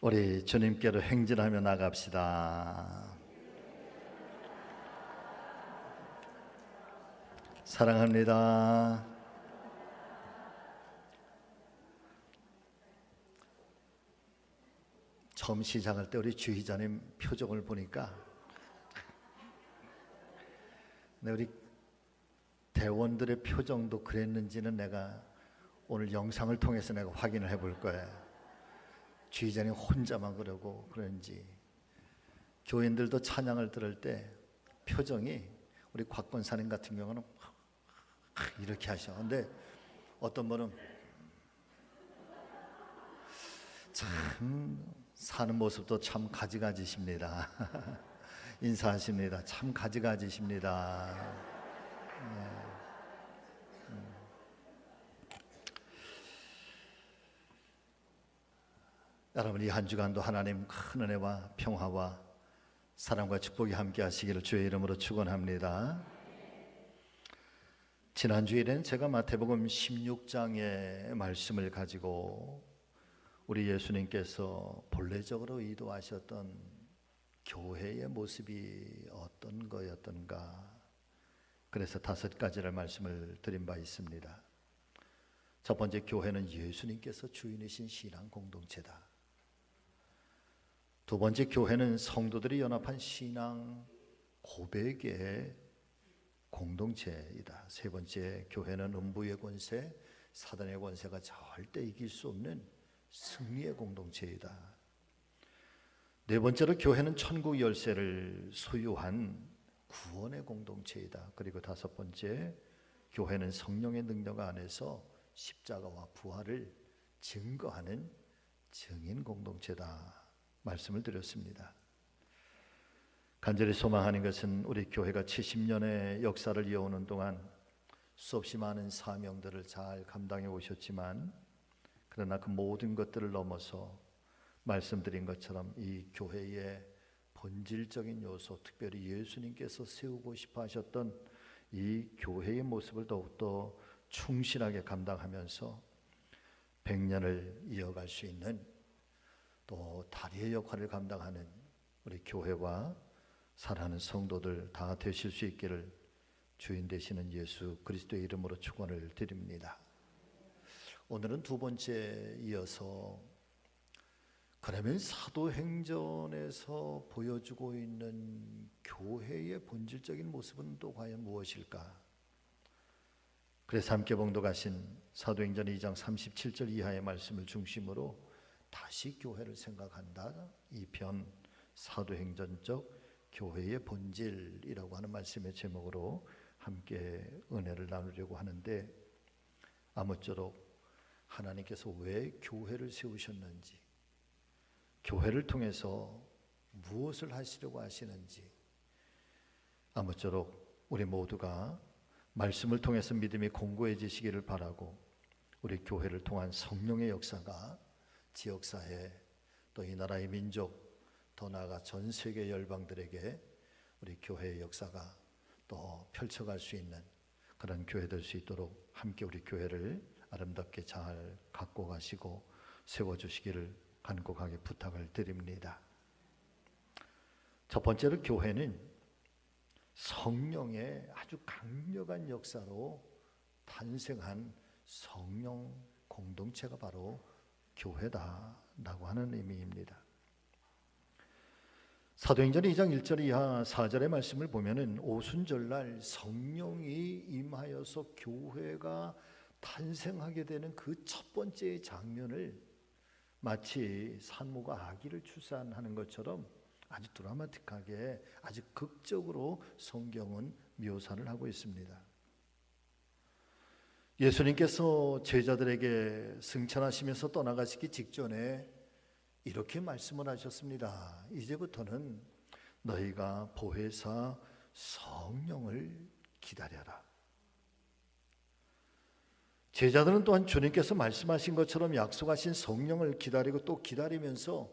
우리 주님께로 행진하며 나갑시다. 사랑합니다. 처음 시작할 때 우리 주희자님 표정을 보니까 우리 대원들의 표정도 그랬는지는 내가 오늘 영상을 통해서 내가 확인을 해볼 거예요. 주의자님 혼자만 그러고 그런지 교인들도 찬양을 들을 때 표정이 우리 곽권사님 같은 경우는 이렇게 하셔. 근데 어떤 분은 참 사는 모습도 참 가지가지십니다. 인사하십니다. 참 가지가지십니다. 여러분, 이 한 주간도 하나님 큰 은혜와 평화와 사랑과 축복이 함께 하시기를 주의 이름으로 축원합니다. 지난 주일에는 제가 마태복음 16장의 말씀을 가지고 우리 예수님께서 본래적으로 의도하셨던 교회의 모습이 어떤 거였던가, 그래서 5가지를 말씀을 드린 바 있습니다. 첫 번째, 교회는 예수님께서 주인이신 신앙 공동체다. 두 번째, 교회는 성도들이 연합한 신앙 고백의 공동체이다. 세 번째, 교회는 음부의 권세, 사단의 권세가 절대 이길 수 없는 승리의 공동체이다. 네 번째로, 교회는 천국 열쇠를 소유한 구원의 공동체이다. 그리고 5번째, 교회는 성령의 능력 안에서 십자가와 부활을 증거하는 증인 공동체다. 말씀을 드렸습니다. 간절히 소망하는 것은 우리 교회가 70년의 역사를 이어오는 동안 수없이 많은 사명들을 잘 감당해 오셨지만, 그러나 그 모든 것들을 넘어서 말씀드린 것처럼 이 교회의 본질적인 요소, 특별히 예수님께서 세우고 싶어 하셨던 이 교회의 모습을 더욱더 충실하게 감당하면서 100년을 이어갈 수 있는, 또 다리의 역할을 감당하는 우리 교회와 사랑하는 성도들 다 되실 수 있기를 주인 되시는 예수 그리스도의 이름으로 축원을 드립니다. 오늘은 두 번째 이어서, 그러면 사도행전에서 보여주고 있는 교회의 본질적인 모습은 또 과연 무엇일까? 그래서 함께 봉독하신 사도행전 2장 37절 이하의 말씀을 중심으로 다시 교회를 생각한다, 이 편 사도행전적 교회의 본질이라고 하는 말씀의 제목으로 함께 은혜를 나누려고 하는데, 아무쪼록 하나님께서 왜 교회를 세우셨는지, 교회를 통해서 무엇을 하시려고 하시는지, 아무쪼록 우리 모두가 말씀을 통해서 믿음이 공고해지시기를 바라고, 우리 교회를 통한 성령의 역사가 지역사회, 또 이 나라의 민족, 더 나아가 전 세계 열방들에게 우리 교회의 역사가 또 펼쳐갈 수 있는 그런 교회 될 수 있도록 함께 우리 교회를 아름답게 잘 갖고 가시고 세워주시기를 간곡하게 부탁을 드립니다. 첫 번째로, 교회는 성령의 아주 강력한 역사로 탄생한 성령 공동체가 바로 교회다라고 하는 의미입니다. 사도행전 2장 1절 이하 4절의 말씀을 보면은 오순절날 성령이 임하여서 교회가 탄생하게 되는 그 첫 번째 장면을 마치 산모가 아기를 출산하는 것처럼 아주 드라마틱하게, 아주 극적으로 성경은 묘사를 하고 있습니다. 예수님께서 제자들에게 승천하시면서 떠나가시기 직전에 이렇게 말씀을 하셨습니다. 이제부터는 너희가 보혜사 성령을 기다려라. 제자들은 또한 주님께서 말씀하신 것처럼 약속하신 성령을 기다리고 또 기다리면서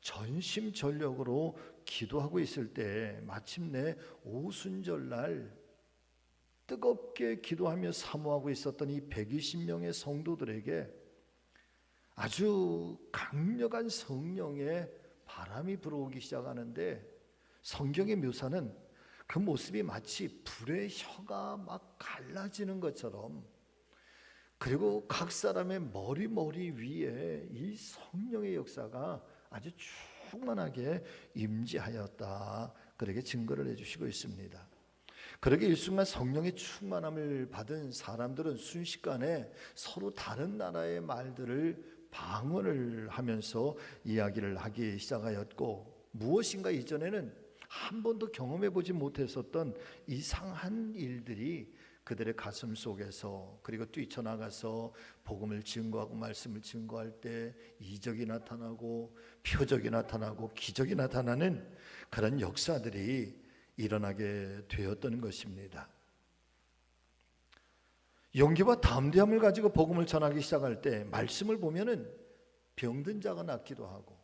전심전력으로 기도하고 있을 때, 마침내 오순절날 뜨겁게 기도하며 사모하고 있었던 이 120명의 성도들에게 아주 강력한 성령의 바람이 불어오기 시작하는데, 성경의 묘사는 그 모습이 마치 불의 혀가 막 갈라지는 것처럼, 그리고 각 사람의 머리 위에 이 성령의 역사가 아주 충만하게 임재하였다, 그렇게 증거를 해주시고 있습니다. 그렇게 일순간 성령의 충만함을 받은 사람들은 순식간에 서로 다른 나라의 말들을 방언을 하면서 이야기를 하기 시작하였고, 무엇인가 이전에는 한 번도 경험해 보지 못했었던 이상한 일들이 그들의 가슴 속에서, 그리고 뛰쳐나가서 복음을 증거하고 말씀을 증거할 때 이적이 나타나고 표적이 나타나고 기적이 나타나는 그런 역사들이 일어나게 되었던 것입니다. 용기와 담대함을 가지고 복음을 전하기 시작할 때 말씀을 보면은 병든 자가 낫기도 하고,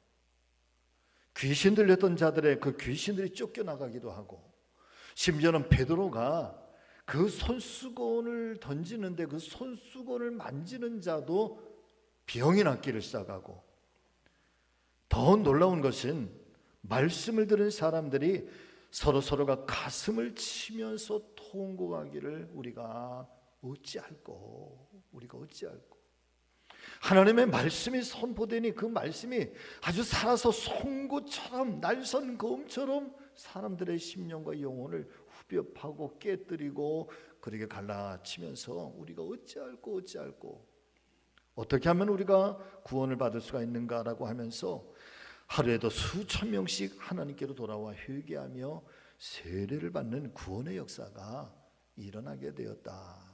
귀신 들렸던 자들의 그 귀신들이 쫓겨나가기도 하고, 심지어는 베드로가 그 손수건을 던지는데 그 손수건을 만지는 자도 병이 낫기를 시작하고, 더 놀라운 것은 말씀을 들은 사람들이 서로가 가슴을 치면서 통곡하기를 우리가 어찌할꼬. 하나님의 말씀이 선포되니 그 말씀이 아주 살아서 송곳처럼, 날선 검처럼 사람들의 심령과 영혼을 후벼 파고 깨뜨리고 그렇게 갈라치면서 우리가 어찌할꼬. 어떻게 하면 우리가 구원을 받을 수가 있는가라고 하면서 하루에도 수천 명씩 하나님께로 돌아와 회개하며 세례를 받는 구원의 역사가 일어나게 되었다.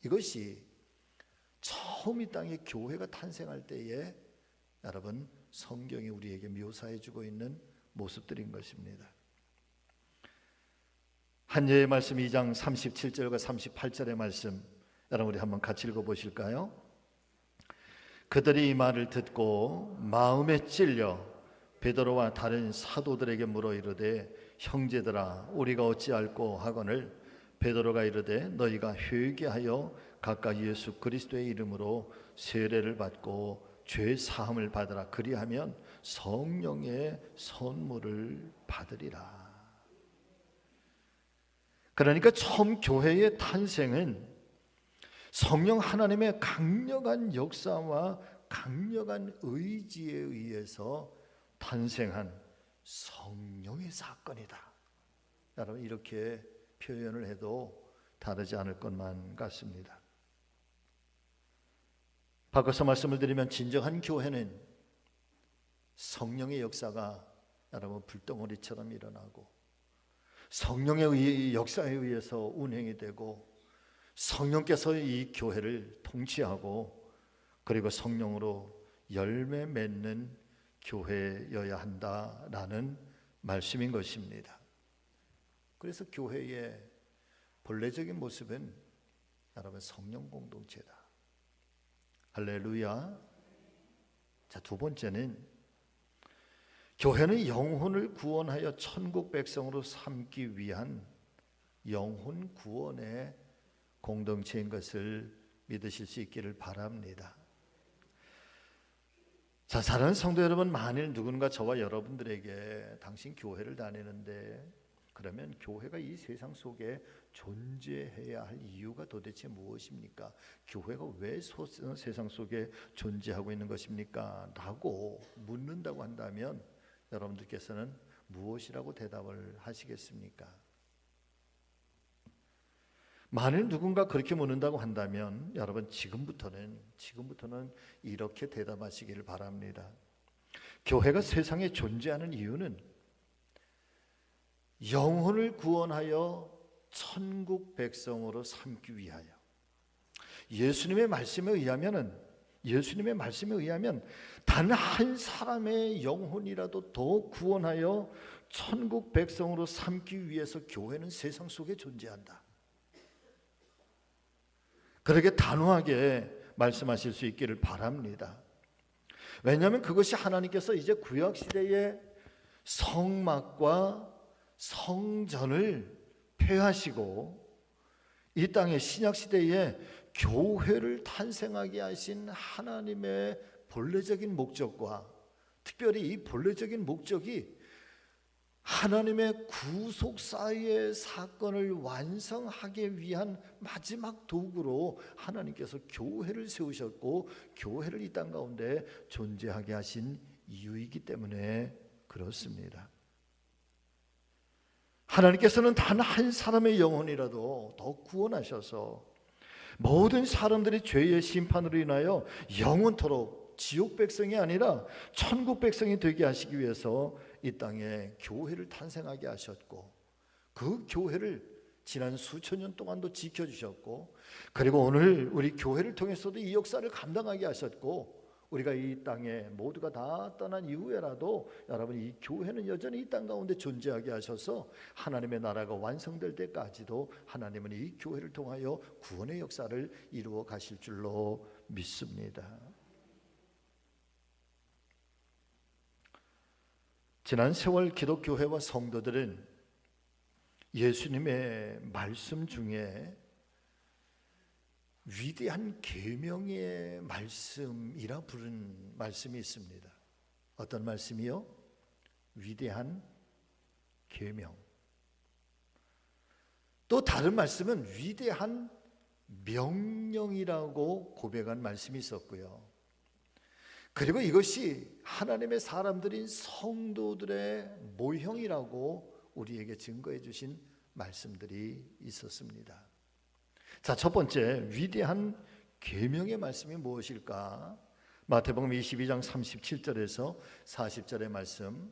이것이 처음 이 땅에 교회가 탄생할 때에 여러분 성경이 우리에게 묘사해 주고 있는 모습들인 것입니다. 한예의 말씀 2장 37절과 38절의 말씀, 여러분 우리 한번 같이 읽어보실까요? 그들이 이 말을 듣고 마음에 찔려 베드로와 다른 사도들에게 물어 이르되 형제들아 우리가 어찌할꼬 하거늘 베드로가 이르되 너희가 회개하여 각각 예수 그리스도의 이름으로 세례를 받고 죄 사함을 받으라. 그리하면 성령의 선물을 받으리라. 그러니까 처음 교회의 탄생은 성령 하나님의 강력한 역사와 강력한 의지에 의해서 탄생한 성령의 사건이다. 여러분 이렇게 표현을 해도 다르지 않을 것만 같습니다. 바꿔서 말씀을 드리면 진정한 교회는 성령의 역사가 여러분 불덩어리처럼 일어나고 성령의 역사에 의해서 운행이 되고 성령께서 이 교회를 통치하고 그리고 성령으로 열매 맺는 교회여야 한다라는 말씀인 것입니다. 그래서 교회의 본래적인 모습은 여러분 성령 공동체다. 할렐루야. 자, 두 번째는 교회는 영혼을 구원하여 천국 백성으로 삼기 위한 영혼 구원의 공동체인 것을 믿으실 수 있기를 바랍니다. 자, 사랑하는 성도 여러분, 만일 누군가 저와 여러분들에게 당신 교회를 다니는데 그러면 교회가 이 세상 속에 존재해야 할 이유가 도대체 무엇입니까? 교회가 왜 세상 속에 존재하고 있는 것입니까? 라고 묻는다고 한다면 여러분들께서는 무엇이라고 대답을 하시겠습니까? 만일 누군가 그렇게 묻는다고 한다면 여러분 지금부터는 이렇게 대답하시기를 바랍니다. 교회가 세상에 존재하는 이유는 영혼을 구원하여 천국 백성으로 삼기 위하여, 예수님의 말씀에 의하면 단 한 사람의 영혼이라도 더 구원하여 천국 백성으로 삼기 위해서 교회는 세상 속에 존재한다. 그렇게 단호하게 말씀하실 수 있기를 바랍니다. 왜냐하면 그것이 하나님께서 이제 구약시대의 성막과 성전을 폐하시고 이 땅의 신약시대에 교회를 탄생하게 하신 하나님의 본래적인 목적과 특별히 이 본래적인 목적이 하나님의 구속사의 사건을 완성하기 위한 마지막 도구로 하나님께서 교회를 세우셨고 교회를 이 땅 가운데 존재하게 하신 이유이기 때문에 그렇습니다. 하나님께서는 단 한 사람의 영혼이라도 더 구원하셔서 모든 사람들이 죄의 심판으로 인하여 영원토록 지옥 백성이 아니라 천국 백성이 되게 하시기 위해서 이 땅에 교회를 탄생하게 하셨고 그 교회를 지난 수천 년 동안도 지켜주셨고 그리고 오늘 우리 교회를 통해서도 이 역사를 감당하게 하셨고 우리가 이 땅에 모두가 다 떠난 이후에라도 여러분 이 교회는 여전히 이 땅 가운데 존재하게 하셔서 하나님의 나라가 완성될 때까지도 하나님은 이 교회를 통하여 구원의 역사를 이루어 가실 줄로 믿습니다. 지난 세월 기독교회와 성도들은 예수님의 말씀 중에 위대한 계명의 말씀이라 부른 말씀이 있습니다. 어떤 말씀이요? 위대한 계명. 또 다른 말씀은 위대한 명령이라고 고백한 말씀이 있었고요. 그리고 이것이 하나님의 사람들인 성도들의 모형이라고 우리에게 증거해 주신 말씀들이 있었습니다. 자, 첫 번째 위대한 계명의 말씀이 무엇일까? 마태복음 22장 37절에서 40절의 말씀,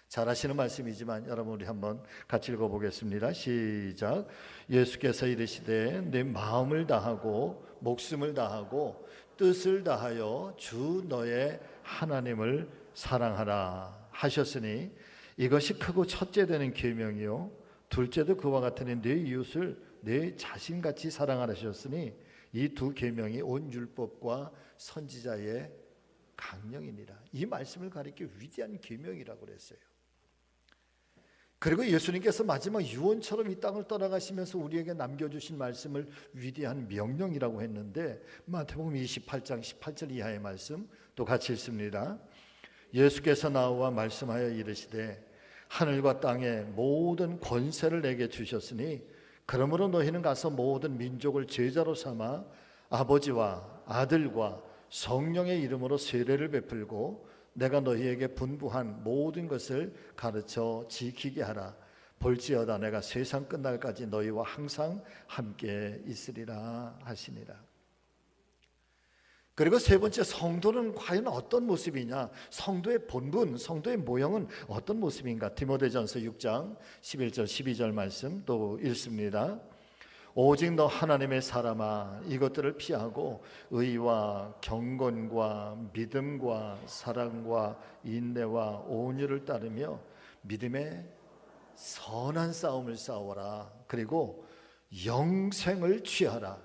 잘 아시는 말씀이지만 여러분 우리 한번 같이 읽어보겠습니다. 시작. 예수께서 이르시되 내 마음을 다하고 목숨을 다하고 뜻을 다하여 주 너의 하나님을 사랑하라 하셨으니 이것이 크고 첫째 되는 계명이요 둘째도 그와 같으니 내 이웃을 내 자신같이 사랑하라 하셨으니 이 두 계명이 온 율법과 선지자의 강령이니라. 이 말씀을 가리켜 위대한 계명이라고 그랬어요. 그리고 예수님께서 마지막 유언처럼 이 땅을 떠나가시면서 우리에게 남겨주신 말씀을 위대한 명령이라고 했는데 마태복음 28장 18절 이하의 말씀 또 같이 읽습니다. 예수께서 나와 말씀하여 이르시되 하늘과 땅의 모든 권세를 내게 주셨으니 그러므로 너희는 가서 모든 민족을 제자로 삼아 아버지와 아들과 성령의 이름으로 세례를 베풀고 내가 너희에게 분부한 모든 것을 가르쳐 지키게 하라. 볼지어다 내가 세상 끝날까지 너희와 항상 함께 있으리라 하시니라. 그리고 세 번째, 성도는 과연 어떤 모습이냐? 성도의 본분, 성도의 모형은 어떤 모습인가? 디모데전서 6장 11절 12절 말씀 또 읽습니다. 오직 너 하나님의 사람아 이것들을 피하고 의와 경건과 믿음과 사랑과 인내와 온유를 따르며 믿음의 선한 싸움을 싸워라. 그리고 영생을 취하라.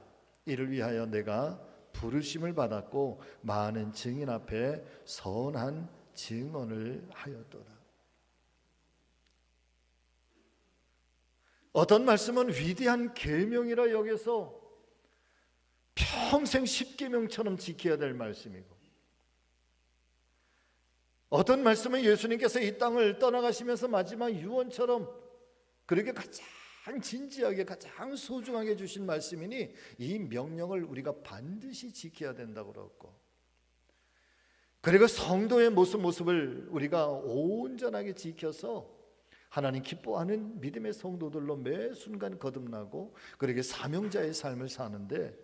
이를 위하여 내가 부르심을 받았고 많은 증인 앞에 선한 증언을 하였도다. 어떤 말씀은 위대한 계명이라 여겨서 평생 십계명처럼 지켜야 될 말씀이고 어떤 말씀은 예수님께서 이 땅을 떠나가시면서 마지막 유언처럼 그렇게 가장 진지하게 가장 소중하게 주신 말씀이니 이 명령을 우리가 반드시 지켜야 된다고 그랬고 그리고 성도의 모습을 우리가 온전하게 지켜서 하나님 기뻐하는 믿음의 성도들로 매 순간 거듭나고 그렇게 사명자의 삶을 사는데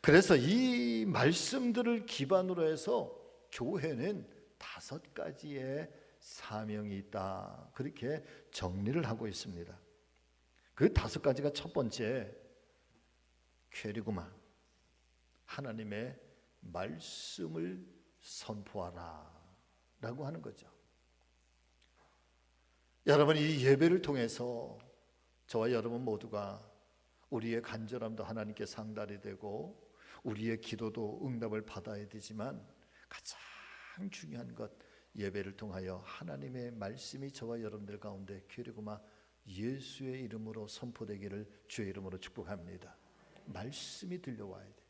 그래서 이 말씀들을 기반으로 해서 교회는 5가지의 사명이 있다 그렇게 정리를 하고 있습니다. 그 5가지가 첫 번째 쾌리구마 하나님의 말씀을 선포하라 라고 하는 거죠. 여러분 이 예배를 통해서 저와 여러분 모두가 우리의 간절함도 하나님께 상달이 되고 우리의 기도도 응답을 받아야 되지만 가장 중요한 것 예배를 통하여 하나님의 말씀이 저와 여러분들 가운데 쾌리구마 예수의 이름으로 선포되기를 주의 이름으로 축복합니다. 말씀이 들려와야 돼.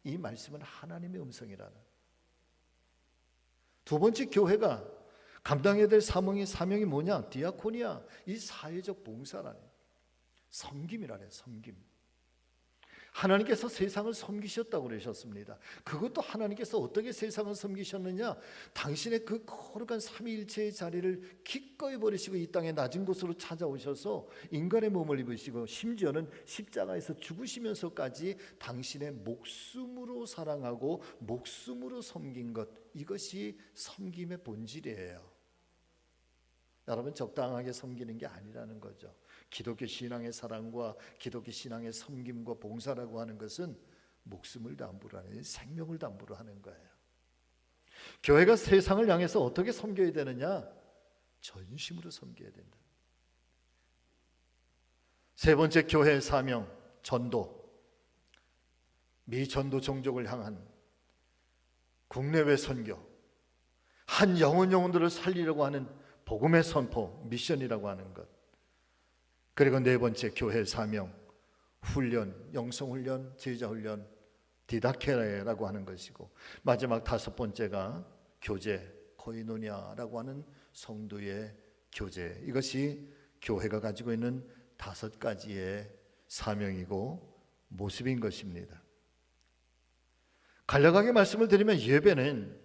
이 말씀은 하나님의 음성이라는. 두 번째, 교회가 감당해야 될 사명이 뭐냐? 디아코니아, 이 사회적 봉사라네. 섬김이라네. 섬김. 하나님께서 세상을 섬기셨다고 그러셨습니다. 그것도 하나님께서 어떻게 세상을 섬기셨느냐? 당신의 그 거룩한 삼위일체의 자리를 기꺼이 버리시고 이 땅의 낮은 곳으로 찾아오셔서 인간의 몸을 입으시고 심지어는 십자가에서 죽으시면서까지 당신의 목숨으로 사랑하고 목숨으로 섬긴 것, 이것이 섬김의 본질이에요. 여러분, 적당하게 섬기는 게 아니라는 거죠. 기독교 신앙의 사랑과 기독교 신앙의 섬김과 봉사라고 하는 것은 목숨을 담보로 하는, 생명을 담보로 하는 거예요. 교회가 세상을 향해서 어떻게 섬겨야 되느냐? 전심으로 섬겨야 된다. 세 번째, 교회의 사명, 전도. 미전도 종족을 향한 국내외 선교, 한 영혼들을 살리려고 하는 복음의 선포, 미션이라고 하는 것. 그리고 네 번째, 교회 사명, 훈련, 영성훈련, 제자훈련, 디다케라라고 하는 것이고, 마지막 다섯 번째가 교제, 코이노니아라고 하는 성도의 교제. 이것이 교회가 가지고 있는 다섯 가지의 사명이고 모습인 것입니다. 간략하게 말씀을 드리면, 예배는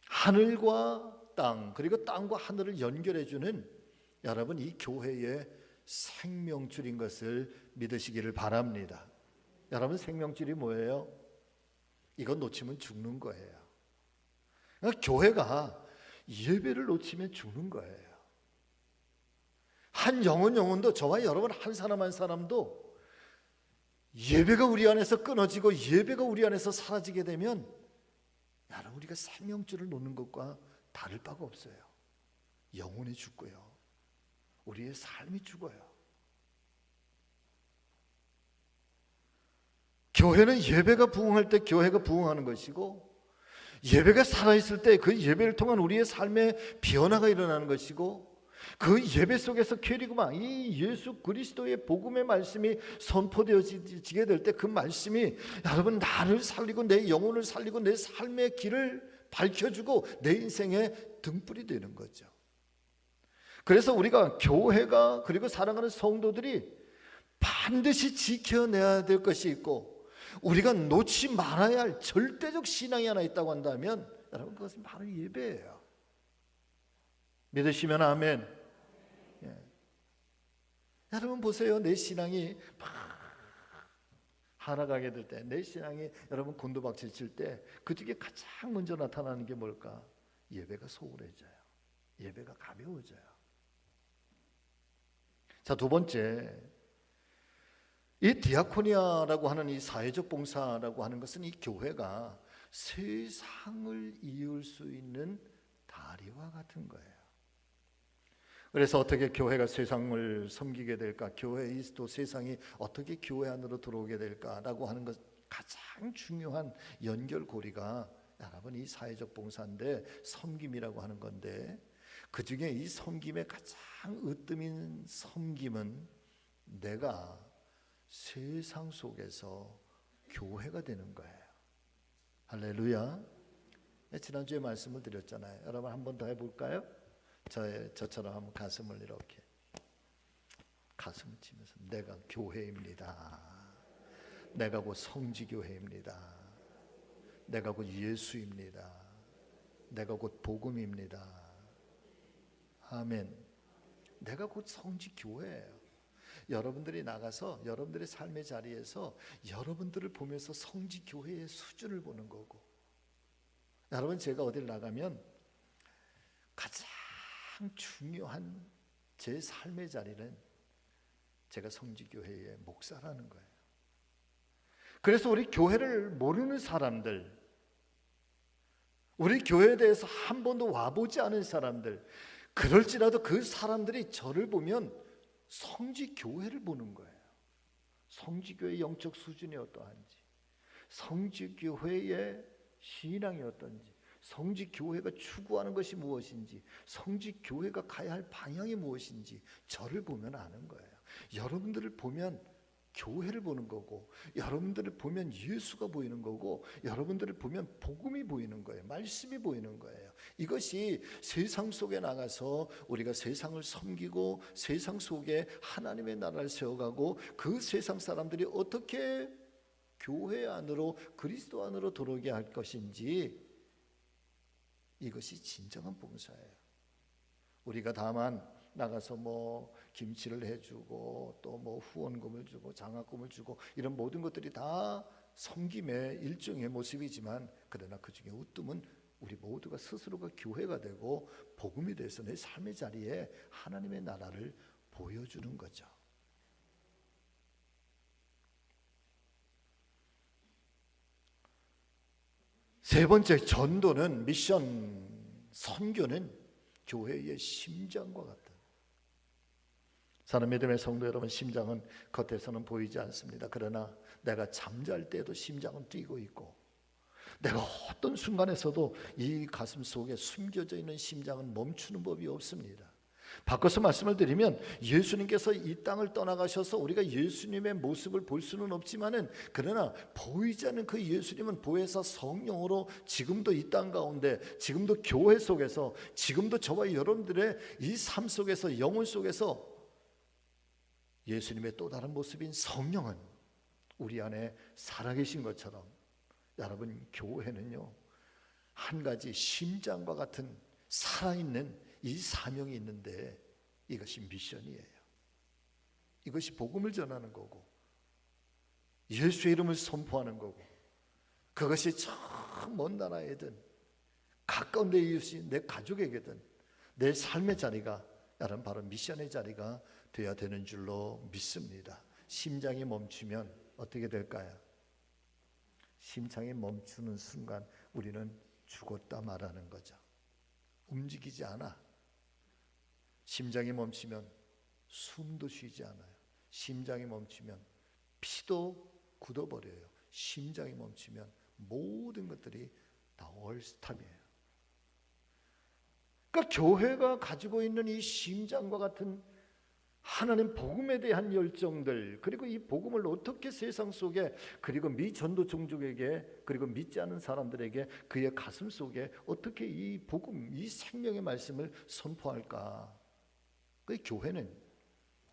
하늘과 땅, 그리고 땅과 하늘을 연결해주는, 여러분, 이 교회의 생명줄인 것을 믿으시기를 바랍니다. 여러분, 생명줄이 뭐예요? 이건 놓치면 죽는 거예요. 그러니까 교회가 예배를 놓치면 죽는 거예요. 한 영혼도, 저와 여러분 한 사람 한 사람도 예배가 우리 안에서 끊어지고 예배가 우리 안에서 사라지게 되면, 여러분, 우리가 생명줄을 놓는 것과 다를 바가 없어요. 영혼이 죽고요, 우리의 삶이 죽어요. 교회는 예배가 부흥할 때 교회가 부흥하는 것이고, 예배가 살아있을 때 그 예배를 통한 우리의 삶의 변화가 일어나는 것이고, 그 예배 속에서 캐리그마, 이 예수 그리스도의 복음의 말씀이 선포되어지게 될 때 그 말씀이, 여러분, 나를 살리고 내 영혼을 살리고 내 삶의 길을 밝혀주고 내 인생의 등불이 되는 거죠. 그래서 우리가, 교회가, 그리고 사랑하는 성도들이 반드시 지켜내야 될 것이 있고, 우리가 놓지 말아야 할 절대적 신앙이 하나 있다고 한다면, 여러분, 그것은 바로 예배예요. 믿으시면 아멘. 예. 여러분 보세요. 내 신앙이 막 하락하게 될 때, 내 신앙이 여러분 곤두박질 칠 때, 그 중에 가장 먼저 나타나는 게 뭘까? 예배가 소홀해져요. 예배가 가벼워져요. 자, 두 번째, 이 디아코니아라고 하는 이 사회적 봉사라고 하는 것은, 이 교회가 세상을 이을 수 있는 다리와 같은 거예요. 그래서 어떻게 교회가 세상을 섬기게 될까? 교회의 또 세상이 어떻게 교회 안으로 들어오게 될까라고 하는 것, 가장 중요한 연결고리가, 여러분, 이 사회적 봉사인데, 섬김이라고 하는 건데, 그 중에 이 섬김의 가장 으뜸인 섬김은 내가 세상 속에서 교회가 되는 거예요. 할렐루야. 지난주에 말씀을 드렸잖아요. 여러분, 한 번 더 해볼까요? 저처럼 한번 가슴을 이렇게 가슴을 치면서, 내가 교회입니다. 내가 곧 성지교회입니다. 내가 곧 예수입니다. 내가 곧 복음입니다. 아멘. 내가 곧 성지교회예요. 여러분들이 나가서 여러분들의 삶의 자리에서 여러분들을 보면서 성지교회의 수준을 보는 거고, 여러분, 제가 어딜 나가면 가장 중요한 제 삶의 자리는 제가 성지교회의 목사라는 거예요. 그래서 우리 교회를 모르는 사람들, 우리 교회에 대해서 한 번도 와보지 않은 사람들, 그럴지라도 그 사람들이 저를 보면 성지교회를 보는 거예요. 성지교회의 영적 수준이 어떠한지, 성지교회의 신앙이 어떤지, 성지교회가 추구하는 것이 무엇인지, 성지교회가 가야 할 방향이 무엇인지 저를 보면 아는 거예요. 여러분들을 보면 교회를 보는 거고, 여러분들을 보면 예수가 보이는 거고, 여러분들을 보면 복음이 보이는 거예요. 말씀이 보이는 거예요. 이것이 세상 속에 나가서 우리가 세상을 섬기고 세상 속에 하나님의 나라를 세워가고 그 세상 사람들이 어떻게 교회 안으로, 그리스도 안으로 들어오게 할 것인지, 이것이 진정한 봉사예요. 우리가 다만 나가서 뭐 김치를 해주고 또 뭐 후원금을 주고 장학금을 주고 이런 모든 것들이 다 섬김의 일종의 모습이지만, 그러나 그 중에 우뜸은 우리 모두가 스스로가 교회가 되고 복음이 돼서 내 삶의 자리에 하나님의 나라를 보여주는 거죠. 세 번째, 전도는, 미션, 선교는 교회의 심장과 같다. 사는 믿음의 성도 여러분, 심장은 겉에서는 보이지 않습니다. 그러나 내가 잠잘 때도 심장은 뛰고 있고, 내가 어떤 순간에서도 이 가슴 속에 숨겨져 있는 심장은 멈추는 법이 없습니다. 바꿔서 말씀을 드리면, 예수님께서 이 땅을 떠나가셔서 우리가 예수님의 모습을 볼 수는 없지만은, 그러나 보이지 않는 그 예수님은 보혜사 성령으로 지금도 이 땅 가운데, 지금도 교회 속에서, 지금도 저와 여러분들의 이 삶 속에서, 영혼 속에서 예수님의 또 다른 모습인 성령은 우리 안에 살아계신 것처럼, 여러분, 교회는요, 한 가지 심장과 같은 살아있는 이 사명이 있는데, 이것이 미션이에요. 이것이 복음을 전하는 거고, 예수의 이름을 선포하는 거고, 그것이 저 먼 나라에든 가까운 내 이웃이 내 가족에게든 내 삶의 자리가, 여러분, 바로 미션의 자리가 되어야 되는 줄로 믿습니다. 심장이 멈추면 어떻게 될까요? 심장이 멈추는 순간 우리는 죽었다 말하는 거죠. 움직이지 않아. 심장이 멈추면 숨도 쉬지 않아요. 심장이 멈추면 피도 굳어버려요. 심장이 멈추면 모든 것들이 다 얼스탑이에요. 그러니까 교회가 가지고 있는 이 심장과 같은 하나님 복음에 대한 열정들, 그리고 이 복음을 어떻게 세상 속에, 그리고 미전도 종족에게, 그리고 믿지 않는 사람들에게 그의 가슴 속에 어떻게 이 복음, 이 생명의 말씀을 선포할까? 그 교회는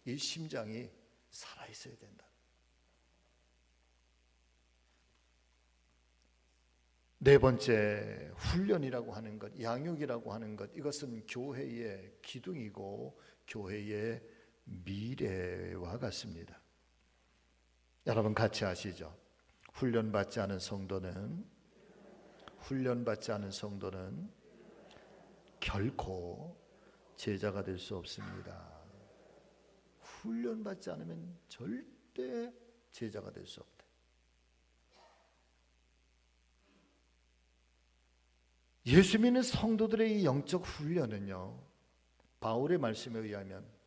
이 심장이 살아있어야 된다. 네 번째, 훈련이라고 하는 것, 양육이라고 하는 것, 이것은 교회의 기둥이고 교회의 미래와 같습니다. 여러분 같이 아시죠? 훈련받지 않은 성도는 결코 제자가 될 수 없습니다. 훈련받지 않으면 절대 제자가 될 수 없다. 예수 믿는 성도들의 이 영적 훈련은요, 바울의 말씀에 의하면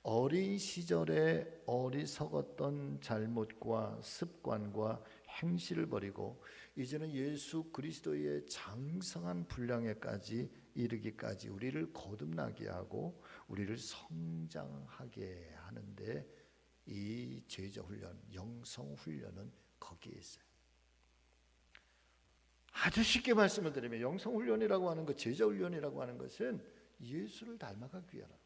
어린 시절에 어리석었던 잘못과 습관과 행실을 버리고 이제는 예수 그리스도의 장성한 분량에까지 이르기까지 우리를 거듭나게 하고 우리를 성장하게 하는데, 이 제자 훈련, 영성 훈련은 거기에 있어요. 아주 쉽게 말씀을 드리면, 영성 훈련이라고 하는 것, 제자 훈련이라고 하는 것은 예수를 닮아가기 위하라.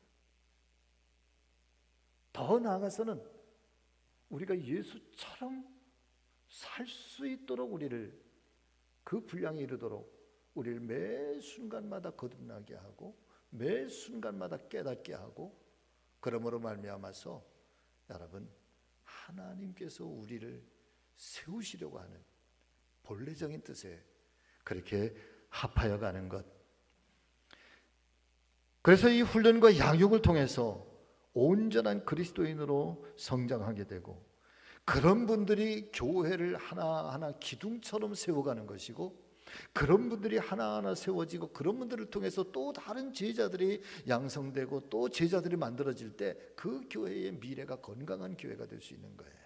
더 나아가서는 우리가 예수처럼 살 수 있도록 우리를 그 분량에 이르도록 우리를 매 순간마다 거듭나게 하고 매 순간마다 깨닫게 하고, 그러므로 말미암아서 여러분, 하나님께서 우리를 세우시려고 하는 본래적인 뜻에 그렇게 합하여 가는 것. 그래서 이 훈련과 양육을 통해서 온전한 그리스도인으로 성장하게 되고, 그런 분들이 교회를 하나하나 기둥처럼 세워가는 것이고, 그런 분들이 하나하나 세워지고, 그런 분들을 통해서 또 다른 제자들이 양성되고 또 제자들이 만들어질 때 그 교회의 미래가 건강한 교회가 될 수 있는 거예요.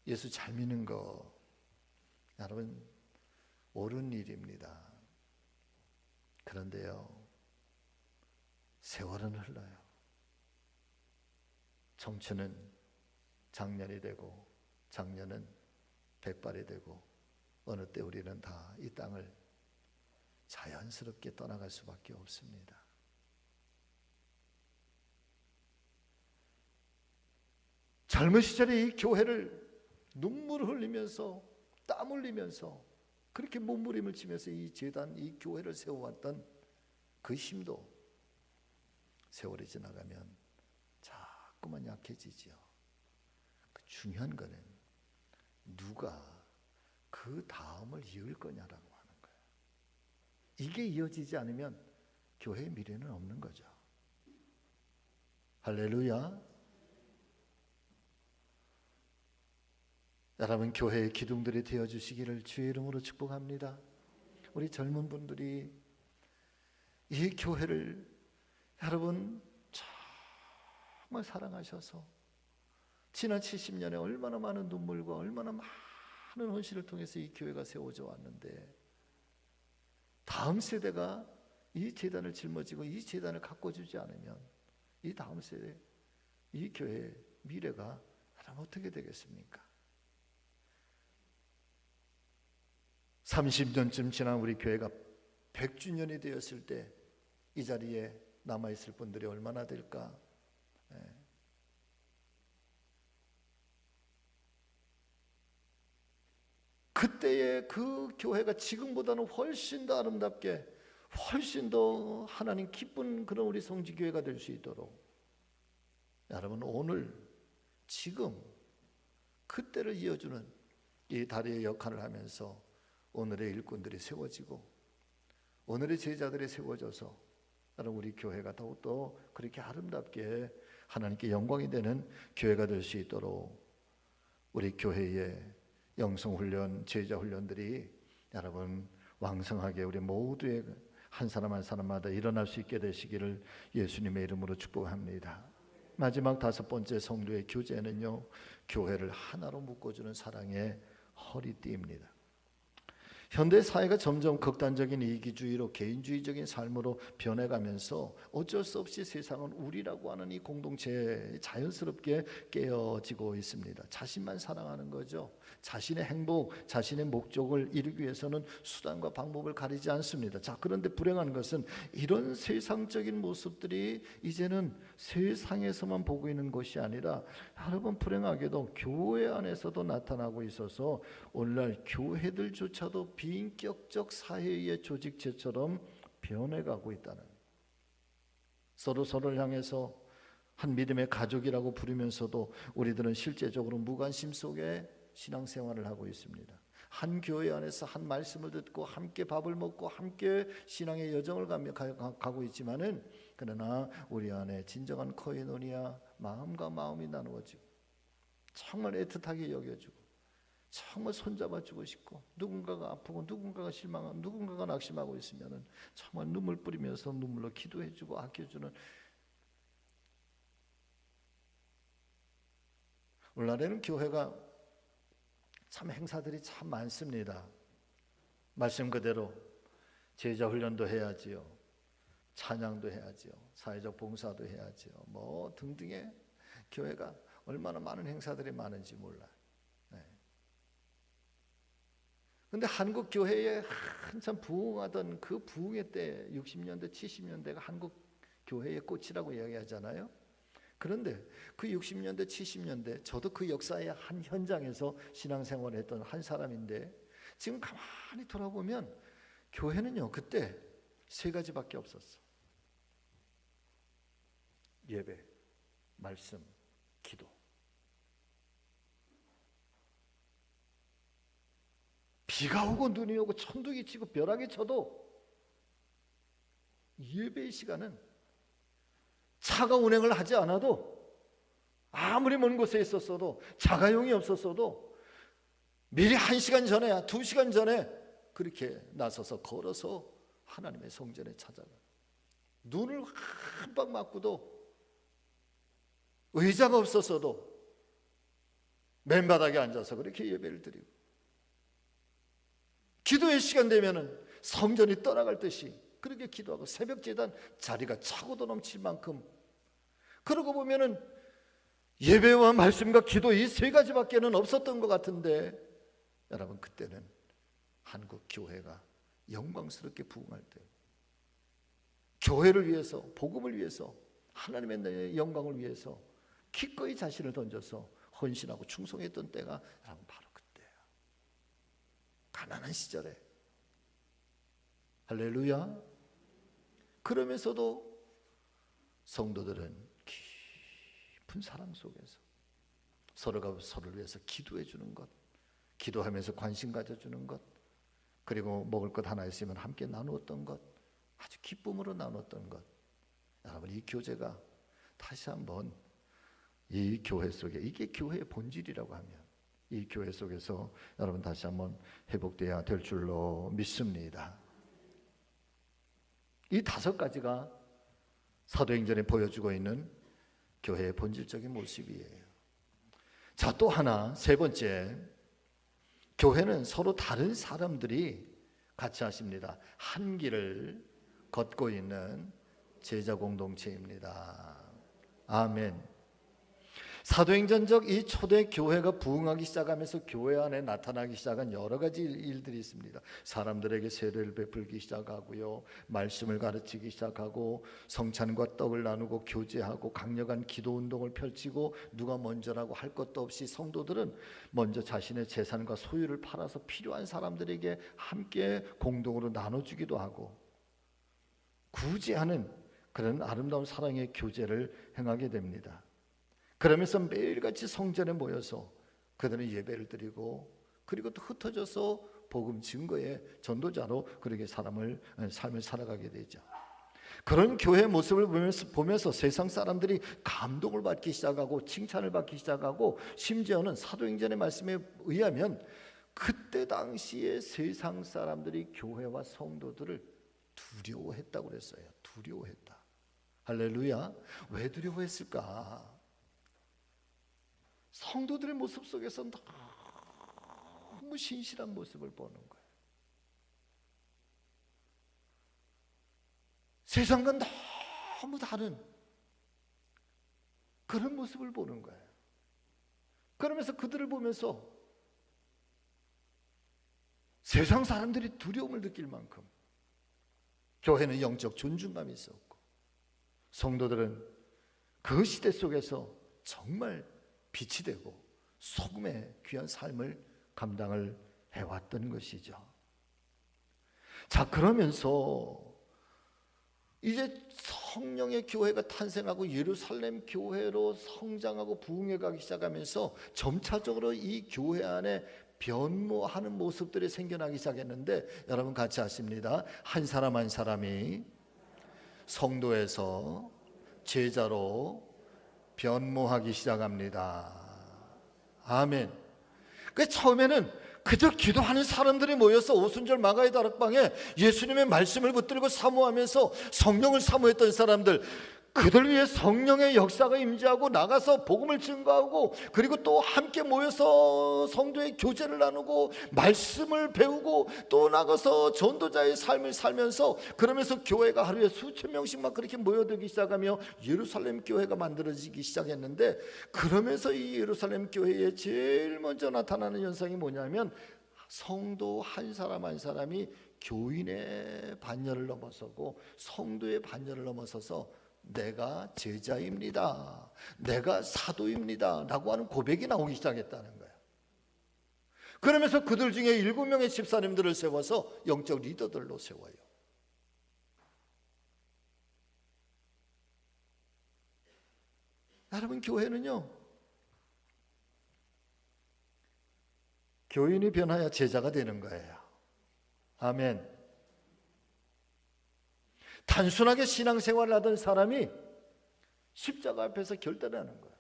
예수 잘 믿는 거, 여러분, 옳은 일입니다. 그런데요, 세월은 흘러요. 청춘은 장년이 되고 장년은 백발이 되고 어느 때 우리는 다 이 땅을 자연스럽게 떠나갈 수밖에 없습니다. 젊은 시절에 이 교회를 눈물을 흘리면서 땀 흘리면서 그렇게 몸부림을 치면서 이 제단, 이 교회를 세워왔던 그 힘도 세월이 지나가면 자꾸만 약해지죠. 그 중요한 거는 누가 그 다음을 이을 거냐라고 하는 거예요. 이게 이어지지 않으면 교회의 미래는 없는 거죠. 할렐루야. 여러분, 교회의 기둥들이 되어주시기를 주의 이름으로 축복합니다. 우리 젊은 분들이 이 교회를 여러분 정말 사랑하셔서 지난 70년에 얼마나 많은 눈물과 얼마나 많은 헌신을 통해서 이 교회가 세워져 왔는데 다음 세대가 이 재단을 짊어지고 이 재단을 가꿔주지 않으면 이 다음 세대, 이 교회의 미래가 어떻게 되겠습니까? 30년쯤 지난 우리 교회가 100주년이 되었을 때 이 자리에 남아있을 분들이 얼마나 될까? 그때의 그 교회가 지금보다는 훨씬 더 아름답게, 훨씬 더 하나님 기쁜 그런 우리 성지교회가 될 수 있도록 여러분, 오늘 지금 그때를 이어주는 이 다리의 역할을 하면서 오늘의 일꾼들이 세워지고 오늘의 제자들이 세워져서 우리 교회가 더욱더 그렇게 아름답게 하나님께 영광이 되는 교회가 될 수 있도록 우리 교회의 영성훈련, 제자훈련들이 여러분 왕성하게 우리 모두의 한 사람 한 사람마다 일어날 수 있게 되시기를 예수님의 이름으로 축복합니다. 마지막 5번째 성도의 교제는요, 교회를 하나로 묶어주는 사랑의 허리띠입니다. 현대 사회가 점점 극단적인 이기주의로 개인주의적인 삶으로 변해가면서 어쩔 수 없이 세상은 우리라고 하는 이 공동체에 자연스럽게 깨어지고 있습니다. 자신만 사랑하는 거죠. 자신의 행복, 자신의 목적을 이루기 위해서는 수단과 방법을 가리지 않습니다. 자, 그런데 불행한 것은 이런 세상적인 모습들이 이제는 세상에서만 보고 있는 것이 아니라 여러분, 불행하게도 교회 안에서도 나타나고 있어서 오늘날 교회들조차도 비인격적 사회의 조직체처럼 변해가고 있다는, 서로를 향해서 한 믿음의 가족이라고 부르면서도 우리들은 실제적으로 무관심 속에 신앙생활을 하고 있습니다. 한 교회 안에서 한 말씀을 듣고 함께 밥을 먹고 함께 신앙의 여정을 가고 있지만은, 그러나 우리 안에 진정한 코이노니아, 마음과 마음이 나누어지고 정말 애틋하게 여겨주고 정말 손잡아주고 싶고, 누군가가 아프고 누군가가 실망하고 누군가가 낙심하고 있으면 정말 눈물 뿌리면서 눈물로 기도해주고 아껴주는, 오늘날에는 교회가 참 행사들이 참 많습니다. 말씀 그대로 제자 훈련도 해야지요, 찬양도 해야지요, 사회적 봉사도 해야지요, 뭐 등등의 교회가 얼마나 많은 행사들이 많은지 몰라요. 근데 한국 교회에 한참 부흥하던 그 부흥의 때 60년대 70년대가 한국 교회의 꽃이라고 이야기하잖아요. 그런데 그 60년대 70년대 저도 그 역사의 한 현장에서 신앙생활을 했던 한 사람인데, 지금 가만히 돌아보면 교회는요 그때 3가지밖에 없었어. 예배, 말씀, 기도. 비가 오고 눈이 오고 천둥이 치고 벼락이 쳐도 예배의 시간은 차가 운행을 하지 않아도, 아무리 먼 곳에 있었어도, 자가용이 없었어도 미리 1시간 전에 2시간 전에 그렇게 나서서 걸어서 하나님의 성전에 찾아가, 눈을 한 방 맞고도 의자가 없었어도 맨바닥에 앉아서 그렇게 예배를 드리고, 기도의 시간 되면은 성전이 떠나갈 듯이 그렇게 기도하고, 새벽 제단 자리가 차고도 넘칠 만큼. 그러고 보면은 예배와 말씀과 기도 이 세 가지밖에는 없었던 것 같은데, 여러분 그때는 한국 교회가 영광스럽게 부흥할 때, 교회를 위해서, 복음을 위해서, 하나님의 영광을 위해서 기꺼이 자신을 던져서 헌신하고 충성했던 때가 여러분 바로 그때예요. 가난한 시절에. 할렐루야. 그러면서도 성도들은 깊은 사랑 속에서 서로가 서로를 위해서 기도해 주는 것, 기도하면서 관심 가져주는 것, 그리고 먹을 것 하나 있으면 함께 나누었던 것, 아주 기쁨으로 나눴던 것. 여러분 이 교제가 다시 한번 이 교회 속에, 이게 교회의 본질이라고 하면 이 교회 속에서 여러분 다시 한번 회복돼야 될 줄로 믿습니다. 이 다섯 가지가 사도행전에 보여주고 있는 교회의 본질적인 모습이에요. 자, 또 하나, 세 번째, 교회는 서로 다른 사람들이 같이 하십니다. 한 길을 걷고 있는 제자 공동체입니다. 아멘. 사도행전적 이 초대 교회가 부흥하기 시작하면서 교회 안에 나타나기 시작한 여러 가지 일들이 있습니다. 사람들에게 세례를 베풀기 시작하고요, 말씀을 가르치기 시작하고, 성찬과 떡을 나누고 교제하고, 강력한 기도 운동을 펼치고, 누가 먼저라고 할 것도 없이 성도들은 먼저 자신의 재산과 소유를 팔아서 필요한 사람들에게 함께 공동으로 나눠주기도 하고, 구제하는 그런 아름다운 사랑의 교제를 행하게 됩니다. 그러면서 매일같이 성전에 모여서 그들은 예배를 드리고, 그리고 또 흩어져서 복음 증거의 전도자로 그렇게 삶을 살아가게 되죠. 그런 교회의 모습을 보면서 세상 사람들이 감동을 받기 시작하고 칭찬을 받기 시작하고, 심지어는 사도행전의 말씀에 의하면 그때 당시에 세상 사람들이 교회와 성도들을 두려워했다고 그랬어요. 두려워했다. 할렐루야. 왜 두려워했을까? 성도들의 모습 속에서 너무 신실한 모습을 보는 거예요. 세상과 너무 다른 그런 모습을 보는 거예요. 그러면서 그들을 보면서 세상 사람들이 두려움을 느낄 만큼 교회는 영적 존중감이 있었고, 성도들은 그 시대 속에서 정말 빛이 되고 소금의 귀한 삶을 감당을 해왔던 것이죠. 자, 그러면서 이제 성령의 교회가 탄생하고 예루살렘 교회로 성장하고 부흥해 가기 시작하면서 점차적으로 이 교회 안에 변모하는 모습들이 생겨나기 시작했는데, 여러분 같이 아십니다. 한 사람 한 사람이 성도에서 제자로 변모하기 시작합니다. 아멘. 그 처음에는 그저 기도하는 사람들이 모여서 오순절 마가의 다락방에 예수님의 말씀을 붙들고 사모하면서 성령을 사모했던 사람들, 그들 위해 성령의 역사가 임재하고 나가서 복음을 증거하고, 그리고 또 함께 모여서 성도의 교제를 나누고 말씀을 배우고, 또 나가서 전도자의 삶을 살면서, 그러면서 교회가 하루에 수천 명씩 막 그렇게 모여들기 시작하며 예루살렘 교회가 만들어지기 시작했는데, 그러면서 이 예루살렘 교회에 제일 먼저 나타나는 현상이 뭐냐면, 성도 한 사람 한 사람이 교인의 반열을 넘어서고 성도의 반열을 넘어서서 내가 제자입니다, 내가 사도입니다 라고 하는 고백이 나오기 시작했다는 거예요. 그러면서 그들 중에 7명의 집사님들을 세워서 영적 리더들로 세워요. 여러분, 교회는요, 교인이 변하여 제자가 되는 거예요. 아멘. 단순하게 신앙생활을 하던 사람이 십자가 앞에서 결단을 하는 거예요.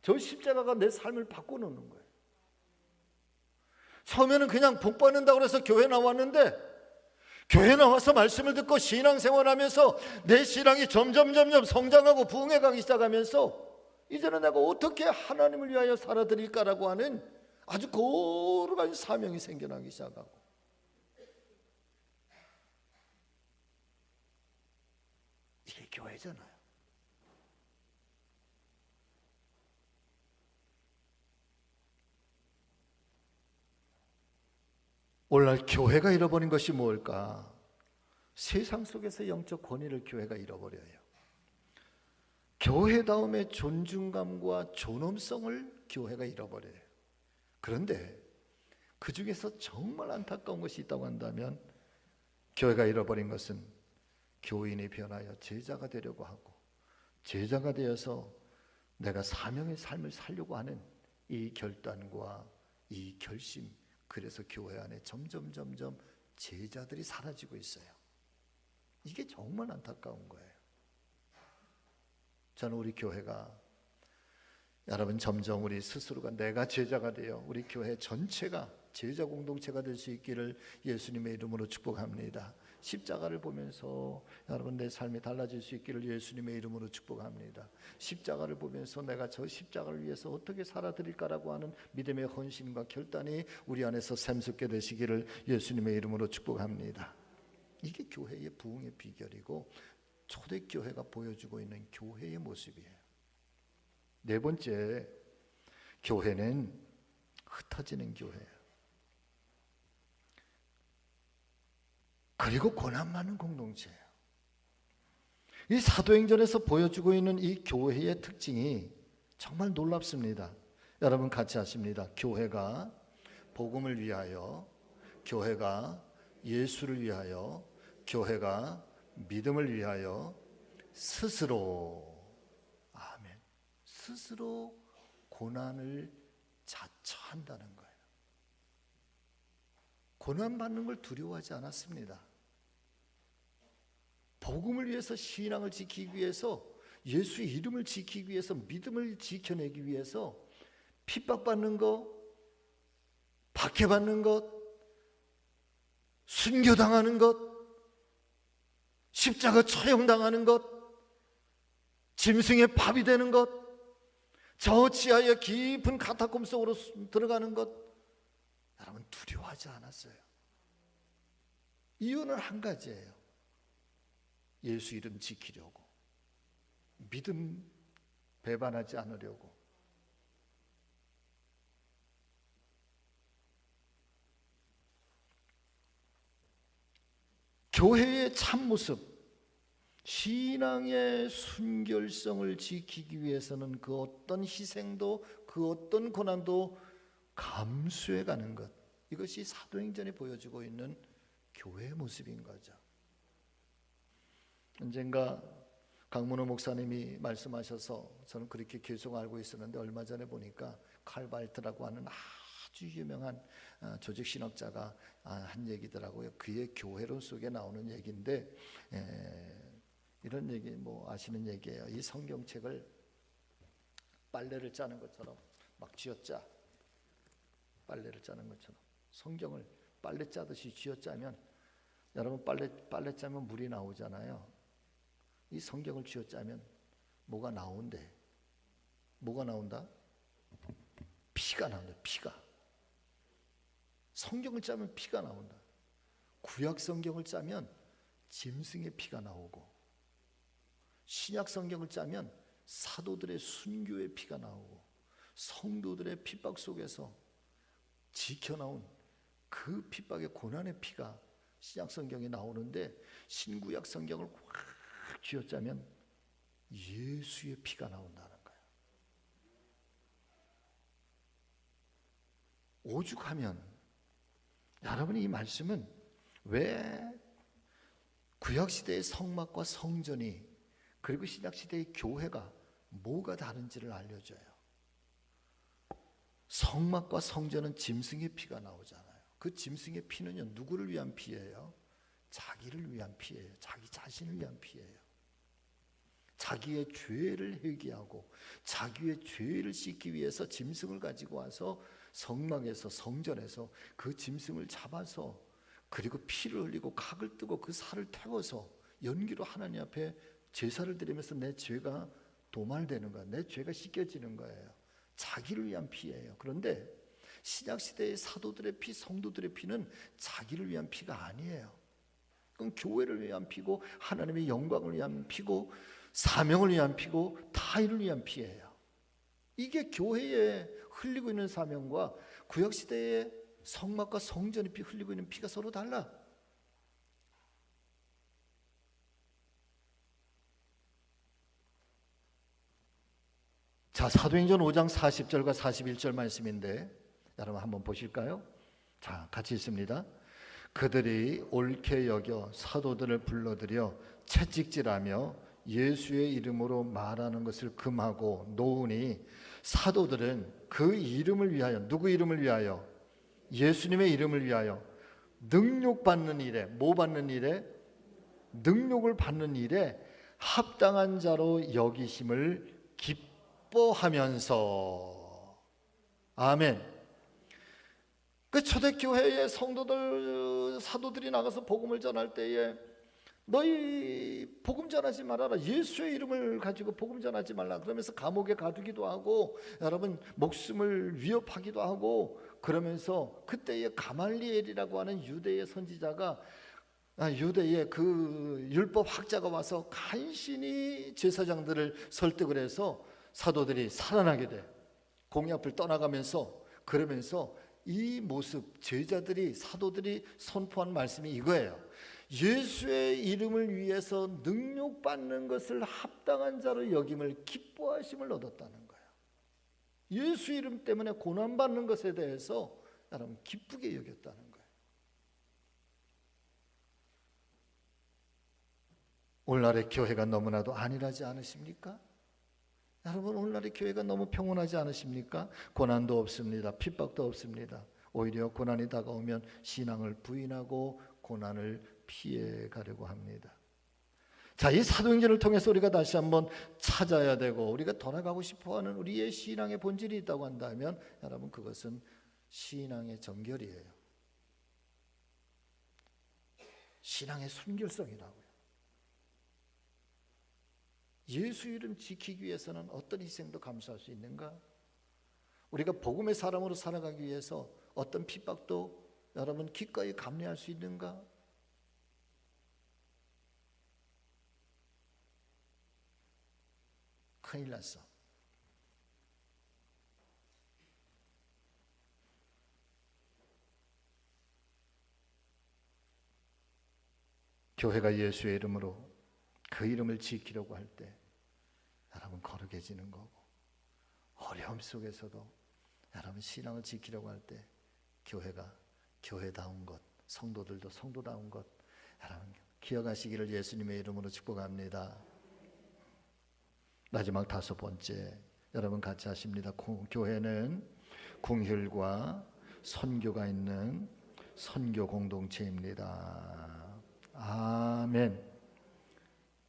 저 십자가가 내 삶을 바꿔놓는 거예요. 처음에는 그냥 복 받는다고 해서 교회 나왔는데, 교회 나와서 말씀을 듣고 신앙생활하면서 내 신앙이 점점 성장하고 부흥해 가기 시작하면서, 이제는 내가 어떻게 하나님을 위하여 살아드릴까라고 하는 아주 거룩한 사명이 생겨나기 시작하고, 이게 교회잖아요. 오늘날 교회가 잃어버린 것이 무엇일까? 세상 속에서 영적 권위를 교회가 잃어버려요. 교회다움의 존중감과 존엄성을 교회가 잃어버려요. 그런데 그 중에서 정말 안타까운 것이 있다고 한다면, 교회가 잃어버린 것은 교인이 변하여 제자가 되려고 하고, 제자가 되어서 내가 사명의 삶을 살려고 하는 이 결단과 이 결심, 그래서 교회 안에 점점 제자들이 사라지고 있어요. 이게 정말 안타까운 거예요. 저는 우리 교회가, 여러분, 점점 우리 스스로가 내가 제자가 되어 우리 교회 전체가 제자 공동체가 될 수 있기를 예수님의 이름으로 축복합니다. 십자가를 보면서 여러분 내 삶이 달라질 수 있기를 예수님의 이름으로 축복합니다. 십자가를 보면서 내가 저 십자가를 위해서 어떻게 살아드릴까라고 하는 믿음의 헌신과 결단이 우리 안에서 샘솟게 되시기를 예수님의 이름으로 축복합니다. 이게 교회의 부흥의 비결이고 초대교회가 보여주고 있는 교회의 모습이에요. 네 번째, 교회는 흩어지는 교회예요. 그리고 고난 많은 공동체예요. 이 사도행전에서 보여주고 있는 이 교회의 특징이 정말 놀랍습니다. 여러분 같이 하십니다. 교회가 복음을 위하여, 교회가 예수를 위하여, 교회가 믿음을 위하여 스스로, 아멘, 스스로 고난을 자처한다는 거예요. 고난받는 걸 두려워하지 않았습니다. 복음을 위해서, 신앙을 지키기 위해서, 예수의 이름을 지키기 위해서, 믿음을 지켜내기 위해서 핍박받는 것, 박해받는 것, 순교당하는 것, 십자가 처형당하는 것, 짐승의 밥이 되는 것, 저 지하의 깊은 카타콤 속으로 들어가는 것, 여러분 두려워하지 않았어요. 이유는 한 가지예요. 예수 이름 지키려고, 믿음 배반하지 않으려고. 교회의 참모습, 신앙의 순결성을 지키기 위해서는 그 어떤 희생도, 그 어떤 고난도 감수해 가는 것, 이것이 사도행전에 보여주고 있는 교회의 모습인 거죠. 언젠가 강문호 목사님이 말씀하셔서 저는 그렇게 계속 알고 있었는데, 얼마 전에 보니까 칼발트라고 하는 아주 유명한 조직신학자가 한 얘기더라고요. 그의 교회론 속에 나오는 얘기인데, 이런 얘기 뭐 아시는 얘기예요. 이 성경책을 빨래를 짜는 것처럼 막 쥐어짜, 빨래를 짜는 것처럼 성경을 빨래 짜듯이 쥐어짜면, 여러분 빨래 짜면 물이 나오잖아요. 이 성경을 쥐어짜면 뭐가 나온대? 뭐가 나온다? 피가 나온다. 피가. 성경을 짜면 피가 나온다. 구약 성경을 짜면 짐승의 피가 나오고, 신약 성경을 짜면 사도들의 순교의 피가 나오고, 성도들의 핍박 속에서 지켜나온 그 핍박의 고난의 피가 신약 성경에 나오는데, 신구약 성경을 확 쥐어짜면 예수의 피가 나온다는 거예요. 오죽하면 여러분이 이 말씀은 왜 구약시대의 성막과 성전이, 그리고 신약시대의 교회가 뭐가 다른지를 알려줘요. 성막과 성전은 짐승의 피가 나오잖아요. 그 짐승의 피는요, 누구를 위한 피예요? 자기를 위한 피예요. 자기 자신을 위한 피예요. 자기의 죄를 회개하고 자기의 죄를 씻기 위해서 짐승을 가지고 와서 성막에서, 성전에서 그 짐승을 잡아서, 그리고 피를 흘리고 각을 뜨고 그 살을 태워서 연기로 하나님 앞에 제사를 드리면서 내 죄가 도말되는 거야. 내 죄가 씻겨지는 거예요. 자기를 위한 피예요. 그런데 신약시대의 사도들의 피, 성도들의 피는 자기를 위한 피가 아니에요. 그건 교회를 위한 피고, 하나님의 영광을 위한 피고, 사명을 위한 피고, 타인을 위한 피예요. 이게 교회에 흘리고 있는 사명과 구약시대의 성막과 성전이 피 흘리고 있는 피가 서로 달라. 자, 사도행전 5장 40절과 41절 말씀인데 여러분 한번 보실까요? 자, 같이 읽습니다. 그들이 옳게 여겨 사도들을 불러들여 채찍질하며 예수의 이름으로 말하는 것을 금하고 놓으니 사도들은 그 이름을 위하여, 누구 이름을 위하여? 예수님의 이름을 위하여 능욕받는 일에, 뭐 받는 일에? 능욕을 받는 일에 합당한 자로 여기심을 기뻐하면서. 아멘. 그 초대교회의 성도들, 사도들이 나가서 복음을 전할 때에 너희 복음 전하지 말아라, 예수의 이름을 가지고 복음 전하지 말라 그러면서 감옥에 가두기도 하고 여러분 목숨을 위협하기도 하고 그러면서 그때에 가말리엘이라고 하는 유대의 선지자가, 유대의 그 율법 학자가 와서 간신히 제사장들을 설득을 해서 사도들이 살아나게 돼. 공의 앞을 떠나가면서, 그러면서 이 모습, 제자들이, 사도들이 선포한 말씀이 이거예요. 예수의 이름을 위해서 능욕받는 것을 합당한 자로 여김을 기뻐하심을 얻었다는 거예요. 예수 이름 때문에 고난받는 것에 대해서 여러분 기쁘게 여겼다는 거예요. 오늘날의 교회가 너무나도 안일하지 않으십니까? 여러분, 오늘날의 교회가 너무 평온하지 않으십니까? 고난도 없습니다. 핍박도 없습니다. 오히려 고난이 다가오면 신앙을 부인하고 고난을 피해 가려고 합니다. 자, 이 사도행전을 통해서 우리가 다시 한번 찾아야 되고 우리가 돌아가고 싶어하는 우리의 신앙의 본질이 있다고 한다면 여러분, 그것은 신앙의 정결이에요. 신앙의 순결성이라고요. 예수 이름 지키기 위해서는 어떤 희생도 감수할 수 있는가? 우리가 복음의 사람으로 살아가기 위해서 어떤 핍박도 여러분 기꺼이 감내할 수 있는가? 큰일 났어. 교회가 예수의 이름으로 그 이름을 지키려고 할 때 여러분 거룩해지는 거고, 어려움 속에서도 여러분 신앙을 지키려고 할 때 교회가 교회다운 것, 성도들도 성도다운 것 여러분 기억하시기를 예수님의 이름으로 축복합니다. 마지막 다섯 번째, 여러분 같이 하십니다. 교회는 궁휼과 선교가 있는 선교 공동체입니다. 아멘.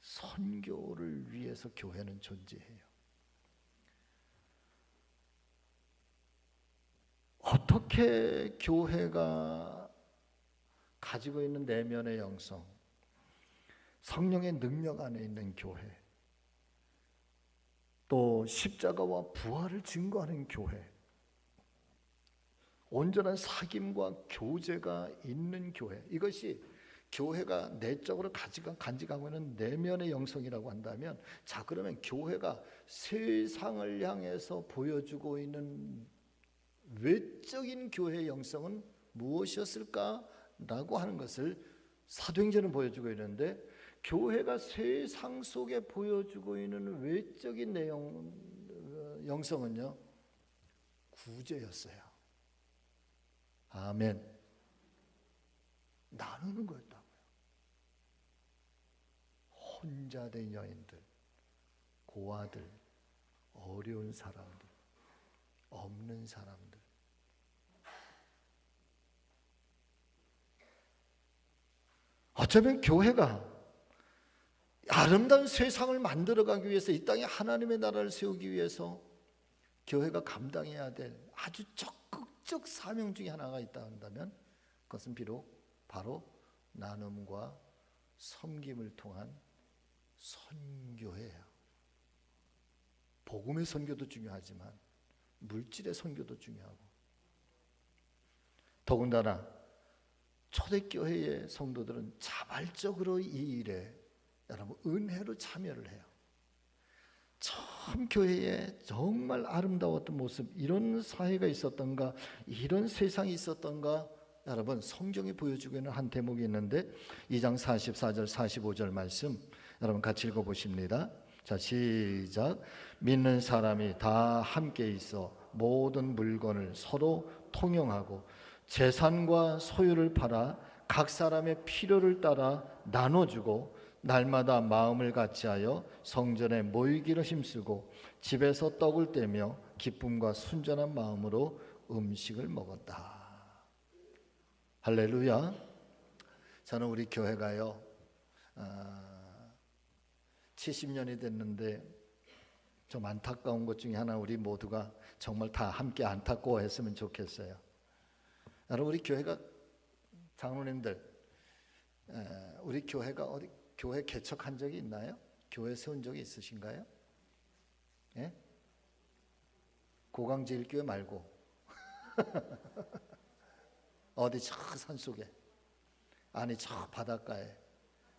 선교를 위해서 교회는 존재해요. 어떻게 교회가 가지고 있는 내면의 영성, 성령의 능력 안에 있는 교회, 또 십자가와 부활을 증거하는 교회, 온전한 사귐과 교제가 있는 교회, 이것이 교회가 내적으로 간직하고 있는 내면의 영성이라고 한다면, 자, 그러면 교회가 세상을 향해서 보여주고 있는 외적인 교회의 영성은 무엇이었을까라고 하는 것을 사도행전은 보여주고 있는데, 교회가 세상 속에 보여주고 있는 외적인 영성은요, 구제였어요. 아멘. 나누는 거였다고요. 혼자 된 여인들, 고아들, 어려운 사람들, 없는 사람들. 어쩌면 교회가 아름다운 세상을 만들어가기 위해서, 이 땅에 하나님의 나라를 세우기 위해서 교회가 감당해야 될 아주 적극적 사명 중에 하나가 있다 한다면 그것은 비록 바로 나눔과 섬김을 통한 선교예요. 복음의 선교도 중요하지만 물질의 선교도 중요하고, 더군다나 초대교회의 성도들은 자발적으로 이 일에 여러분 은혜로 참여를 해요. 처음 교회에 정말 아름다웠던 모습, 이런 사회가 있었던가, 이런 세상이 있었던가, 여러분 성경이 보여주고 있는 한 대목이 있는데 2장 44절 45절 말씀 여러분 같이 읽어보십니다. 자, 시작. 믿는 사람이 다 함께 있어 모든 물건을 서로 통용하고 재산과 소유를 팔아 각 사람의 필요를 따라 나눠주고 날마다 마음을 같이하여 성전에 모이기를 힘쓰고 집에서 떡을 떼며 기쁨과 순전한 마음으로 음식을 먹었다. 할렐루야. 저는 우리 교회가요 70년이 됐는데 좀 안타까운 것 중에 하나, 우리 모두가 정말 다 함께 안타까워했으면 좋겠어요. 여러분, 우리 교회가, 장로님들, 우리 교회가 어디 교회 개척한 적이 있나요? 교회 세운 적이 있으신가요? 예? 고강제일교회 말고 어디 저 산속에, 아니 저 바닷가에,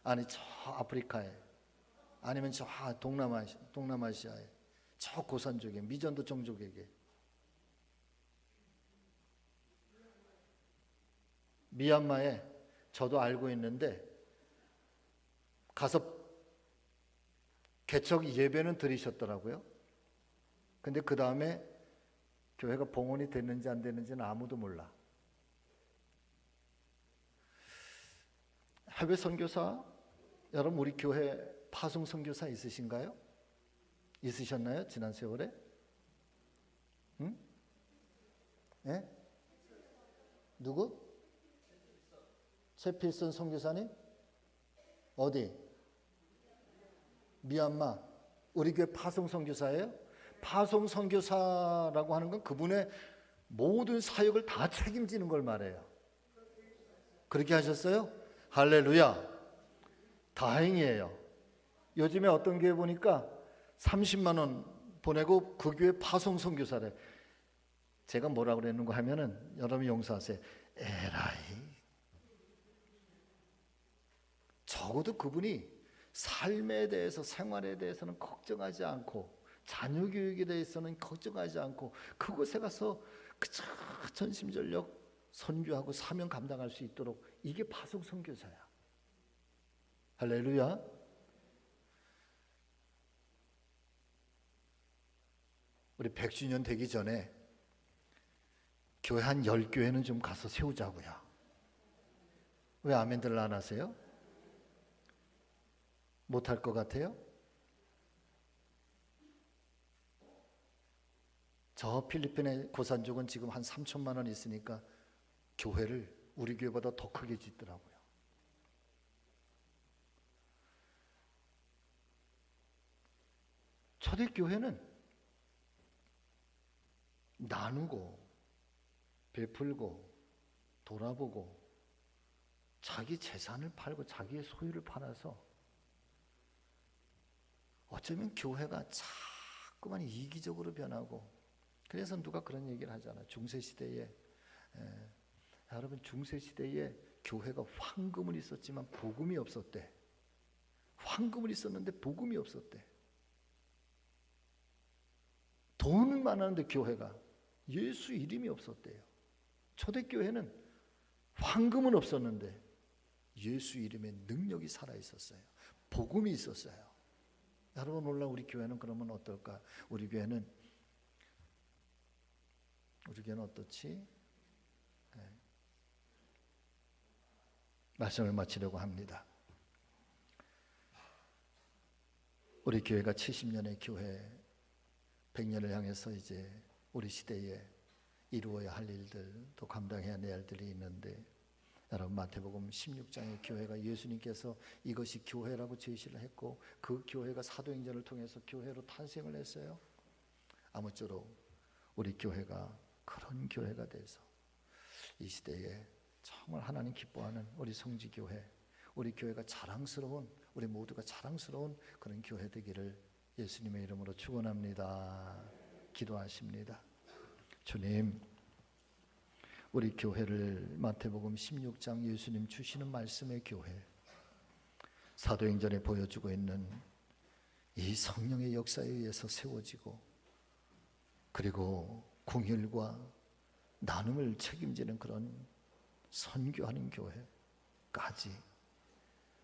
아니 저 아프리카에, 아니면 저 동남아시아에, 저 고산 쪽에, 미전도 종족에게, 미얀마에 저도 알고 있는데 가서 개척 예배는 드리셨더라고요. 근데 그 다음에 교회가 봉헌이 됐는지 안 됐는지는 아무도 몰라. 해외 선교사, 여러분 우리 교회 파송 선교사 있으신가요? 있으셨나요? 지난 세월에? 응? 예? 누구? 최필선 선교사님? 어디? 미얀마. 우리 교회 파송 선교사예요? 파송 선교사라고 하는 건 그분의 모든 사역을 다 책임지는 걸 말해요. 그렇게 하셨어요? 할렐루야. 다행이에요. 요즘에 어떤 교회 보니까 30만 원 보내고 그 교회 파송 선교사래. 제가 뭐라고 그랬는가 하면은, 여러분 용서하세요. 에라이. 적어도 그분이 삶에 대해서, 생활에 대해서는 걱정하지 않고, 자녀 교육에 대해서는 걱정하지 않고 그곳에 가서 그저 전심전력 선교하고 사명 감당할 수 있도록, 이게 파송 선교사야. 할렐루야. 우리 100주년 되기 전에 교회 한 10교회는 좀 가서 세우자고요. 왜 아멘들 안 하세요? 못할 것 같아요? 저 필리핀의 고산족은 지금 한 3천만 원 있으니까 교회를 우리 교회보다 더 크게 짓더라고요. 초대교회는 나누고 베풀고 돌아보고 자기 재산을 팔고 자기의 소유를 팔아서, 어쩌면 교회가 자꾸만 이기적으로 변하고, 그래서 누가 그런 얘기를 하잖아요. 중세시대에, 여러분 중세시대에 교회가 황금은 있었지만 복음이 없었대. 황금은 있었는데 복음이 없었대. 돈은 많았는데 교회가 예수 이름이 없었대요. 초대교회는 황금은 없었는데 예수 이름의 능력이 살아있었어요. 복음이 있었어요. 여러분 오늘 우리 교회는 그러면 어떨까? 우리 교회는 어떻지? 말씀을 마치려고 합니다. 우리 교회가 70년의 교회, 100년을 향해서 이제 우리 시대에 이루어야 할 일들, 또 감당해야 할 일들이 있는데, 여러분 마태복음 16장의 교회가, 예수님께서 이것이 교회라고 제시를 했고 그 교회가 사도행전을 통해서 교회로 탄생을 했어요. 아무쪼록 우리 교회가 그런 교회가 돼서 이 시대에 정말 하나님 기뻐하는 우리 성지교회, 우리 교회가 자랑스러운, 우리 모두가 자랑스러운 그런 교회 되기를 예수님의 이름으로 축원합니다. 기도하십니다. 주님, 우리 교회를 마태복음 16장 예수님 주시는 말씀의 교회, 사도행전에 보여주고 있는 이 성령의 역사에 의해서 세워지고, 그리고 공일과 나눔을 책임지는 그런 선교하는 교회까지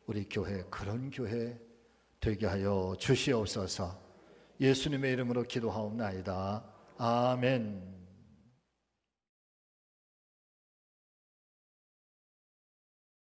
우리 교회, 그런 교회 되게 하여 주시옵소서. 예수님의 이름으로 기도하옵나이다. 아멘.